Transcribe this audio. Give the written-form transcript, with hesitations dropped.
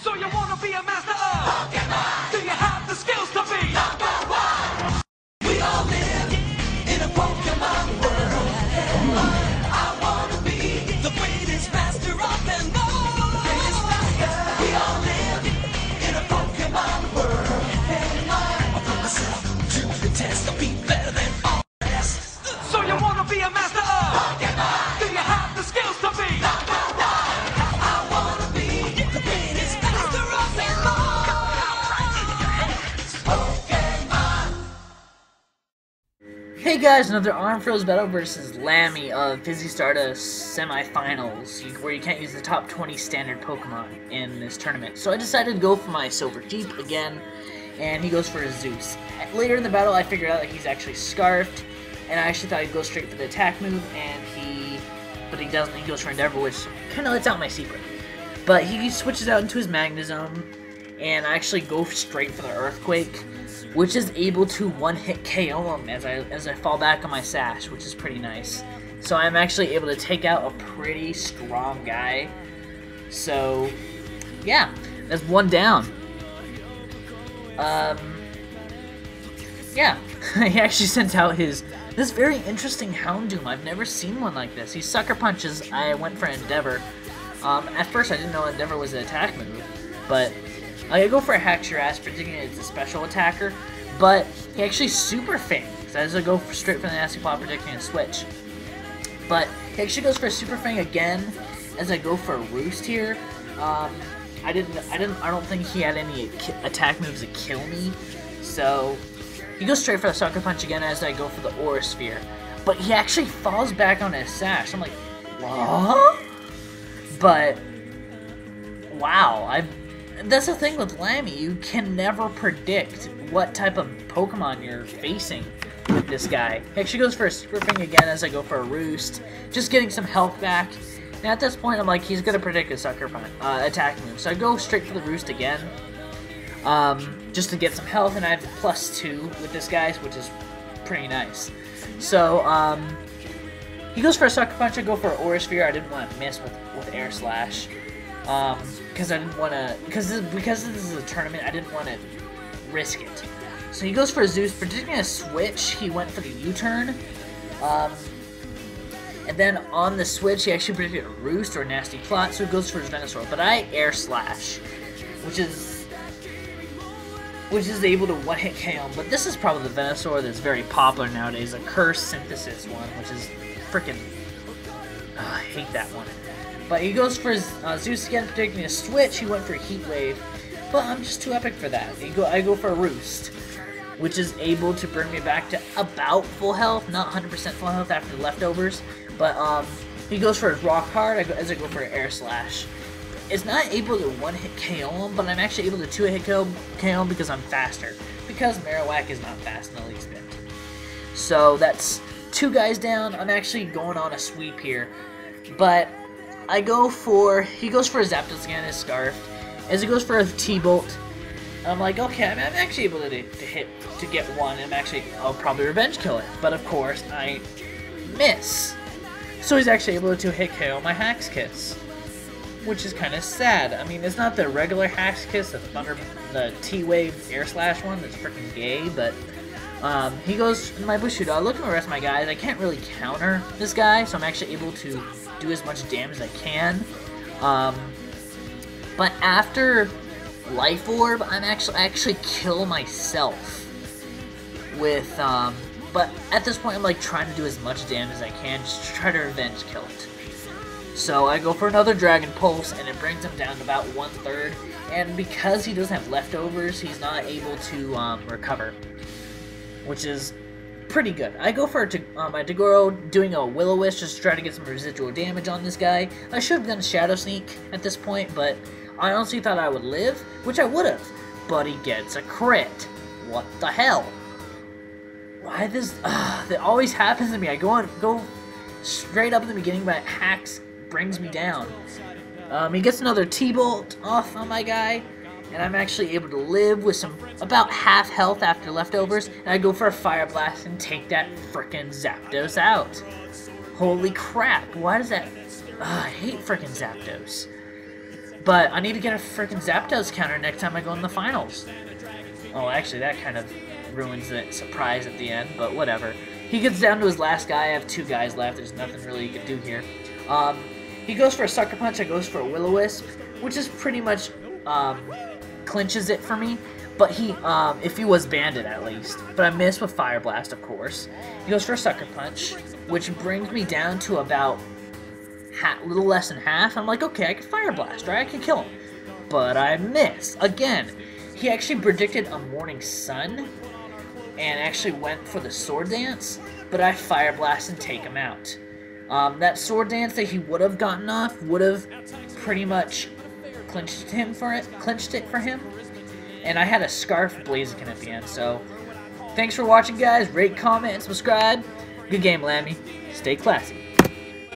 So you wanna be a master of Pokemon? Do you have the skills to be #1? We all live in a Pokemon world. I wanna be the greatest master of them all. Greatest master. We all live in a Pokemon world. I put myself to the test to be better than all the rest. So you wanna be a master of Pokemon? Do you have the skills to be #1? Hey guys, another ArmedFro's battle versus Lami of Fizzy Stardust semifinals, where you can't use the top 20 standard Pokemon in this tournament. So I decided to go for my Silver Jeep again, and he goes for a Zeus. Later in the battle, I figured out that he's actually Scarfed, and I actually thought he'd go straight for the attack move, but he doesn't. He goes for Endeavor, which kind of lets out my secret. But he switches out into his Magnezone, and I actually go straight for the Earthquake, which is able to one-hit KO him as I fall back on my sash, which is pretty nice. So I'm actually able to take out a pretty strong guy. So, yeah, that's one down. Yeah, he actually sent out this very interesting Houndoom. I've never seen one like this. He Sucker Punches. I went for Endeavor. At first I didn't know Endeavor was an attack move, but I go for a Hacks Your Ass, particularly it's a special attacker, but he actually Super Fangs as I go straight for the Nasty Plot, predicting a switch. But he actually goes for a Super Fang again as I go for a Roost here. I don't think he had any attack moves that kill me, so he goes straight for the Sucker Punch again as I go for the Aura Sphere. But he actually falls back on his sash. I'm like, what? But wow, that's the thing with Lami, you can never predict what type of Pokemon you're facing with this guy. He actually goes for a Super Fang again as I go for a Roost, just getting some health back. Now at this point, I'm like, he's going to predict a Sucker Punch attack move, so I go straight for the Roost again, just to get some health, and I have +2 with this guy, which is pretty nice. So, he goes for a Sucker Punch, I go for an Aura Sphere. I didn't want to miss with Air Slash. Because I didn't want to, because this is a tournament, I didn't want to risk it. So he goes for a Zeus, predicting a switch. He went for the U-turn, and then on the switch, he actually predicted a Roost or a Nasty Plot, so he goes for his Venusaur. But I Air Slash, which is able to one-hit KO him. But this is probably the Venusaur that's very popular nowadays, a Curse Synthesis one, which is freaking, I hate that one. But he goes for his Zeus again, predicting a switch. He went for a Heat Wave, but I'm just too epic for that. I go for a Roost, which is able to bring me back to about full health, not 100% full health after the leftovers. But he goes for his Rock Hard as I go for an Air Slash. It's not able to one-hit KO him, but I'm actually able to two-hit KO him because I'm faster. Because Marowak is not fast in the least bit. So that's 2 guys down. I'm actually going on a sweep here, but he goes for a Zapdos again, his Scarf. As he goes for a T-Bolt, I'm like, okay, I'm actually able to get one, and I'll probably Revenge Kill it. But of course, I miss. So he's actually able to hit KO my Hax Kiss, which is kind of sad. I mean, it's not the regular Hax Kiss, the T-Wave Air Slash one that's freaking gay, but he goes in my Bushido. I look at the rest of my guys, I can't really counter this guy, so I'm actually able to do as much damage as I can. But after Life Orb, I actually kill myself with, but at this point I'm like trying to do as much damage as I can just to try to Revenge Kill it. So I go for another Dragon Pulse, and it brings him down to about 1/3, and because he doesn't have leftovers, he's not able to recover, which is pretty good. I go for my Tagoro, doing a Will-O-Wisp just to try to get some residual damage on this guy. I should have done Shadow Sneak at this point, but I honestly thought I would live, which I would have, but he gets a crit. What the hell? Why this? That always happens to me. I go straight up in the beginning, but Hacks brings me down. He gets another T-Bolt off on my guy, and I'm actually able to live with about half health after leftovers, and I go for a Fire Blast and take that frickin' Zapdos out. Holy crap, why does that... I hate frickin' Zapdos. But I need to get a freaking Zapdos counter next time I go in the finals. Oh, actually, that kind of ruins the surprise at the end, but whatever. He gets down to his last guy. I have 2 guys left. There's nothing really you can do here. He goes for a Sucker Punch. I goes for a Will-O-Wisp, which is pretty much clinches it for me. But he, if he was banded at least. But I missed with Fire Blast, of course. He goes for a Sucker Punch, which brings me down to about a little less than half. I'm like, okay, I can Fire Blast, right? I can kill him. But I miss. Again, he actually predicted a Morning Sun and actually went for the Sword Dance, but I Fire Blast and take him out. That Sword Dance that he would have gotten off would have pretty much clinched it for him. And I had a Scarf Blaziken at the end, so thanks for watching, guys. Rate, comment, and subscribe. Good game, Lami. Stay classy.